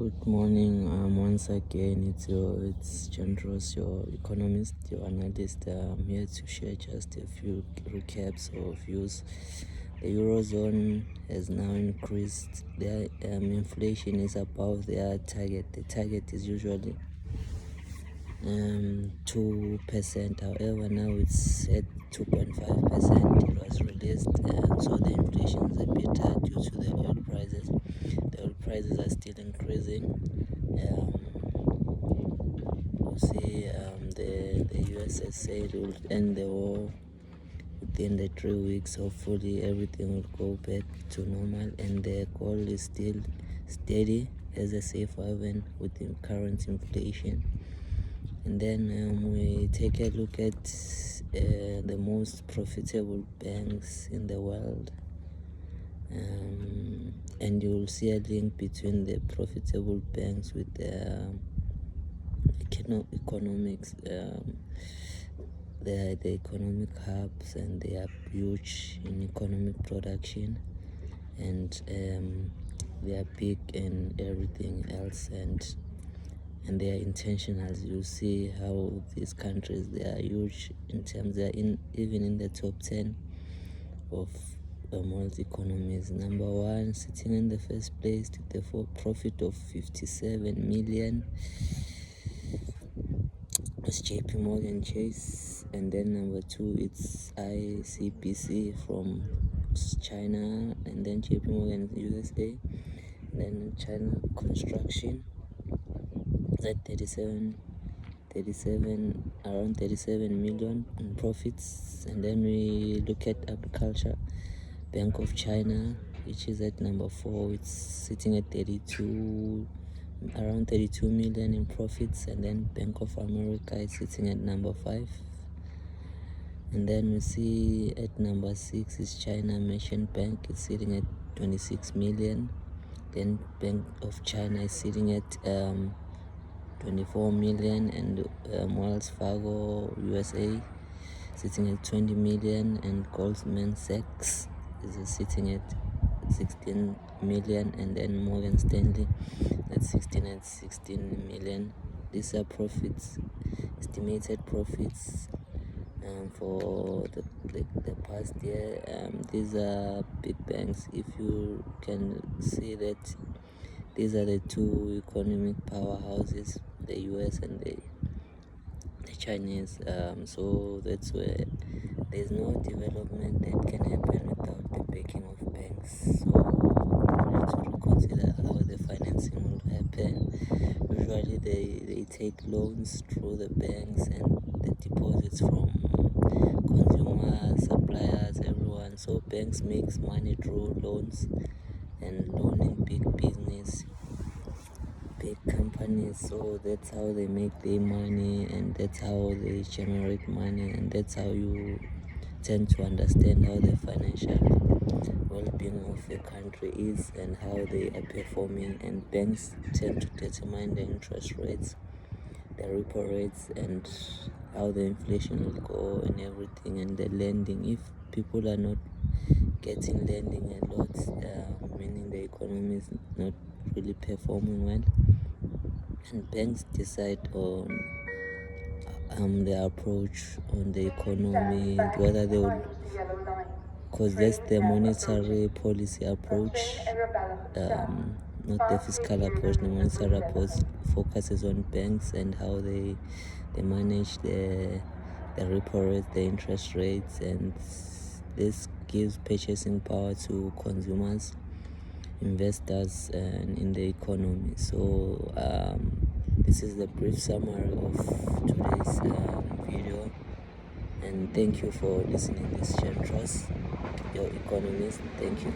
Good morning. Once again, it's Gentroos, your economist, your analyst. I'm here to share just a few recaps or views. The eurozone has now increased. Their inflation is above their target. The target is usually 2%. However, now it's at 2.5%. It was released, so the inflation is a bit due to the oil prices. The oil prices are still increasing. You see, the US has said it will end the war within the 3 weeks. Hopefully, everything will go back to normal, and the goal is still steady as a safe haven with the current inflation. And then we take a look at the most profitable banks in the world, and you will see a link between the profitable banks with the economics. They are the economic hubs, and they are huge in economic production, and they are big in everything else, and they are intentional. You see how these countries, they are huge in terms, they are even in the top 10 of world economies. Number one, sitting in the first place with a profit of 57 million, it's JP Morgan Chase. And then number two, it's ICBC from China, and then JP Morgan USA, and then China Construction at 37, around 37 million in profits. And then we look at agriculture, Bank of China, which is at number 4. It's sitting at around 32 million in profits. And then Bank of America is sitting at number 5. And then we see at number 6 is China Merchant Bank. It's sitting at 26 million. Then Bank of China is sitting at 24 million, and Wells Fargo USA sitting at 20 million, and Goldman Sachs is sitting at 16 million, and then Morgan Stanley at 16 million. These are profits, estimated profits for the past year. These are big banks. If you can see that these are the two economic powerhouses, the US and the Chinese. So that's where there's no development that can happen without the backing of banks. So we need to reconsider how the financing will happen. Usually they take loans through the banks, and the deposits from consumers, suppliers, everyone. So banks makes money through loans and loaning big business, big companies. So that's how they make their money, and that's how they generate money, and that's how you tend to understand how the financial well-being of a country is and how they are performing. And banks tend to determine the interest rates, the repo rates, and how the inflation will go and everything, and the lending. If people are not getting lending a lot, meaning the economy is not really performing well, and banks decide on their approach on the economy, whether they will, because that's the monetary policy approach, not the fiscal approach. The monetary approach focuses on banks and how they manage the repo rate, the interest rates, and this gives purchasing power to consumers, investors, and in the economy. So this is the brief summary of today's video, and thank you for listening. This is Gentroos, your economist. Thank you.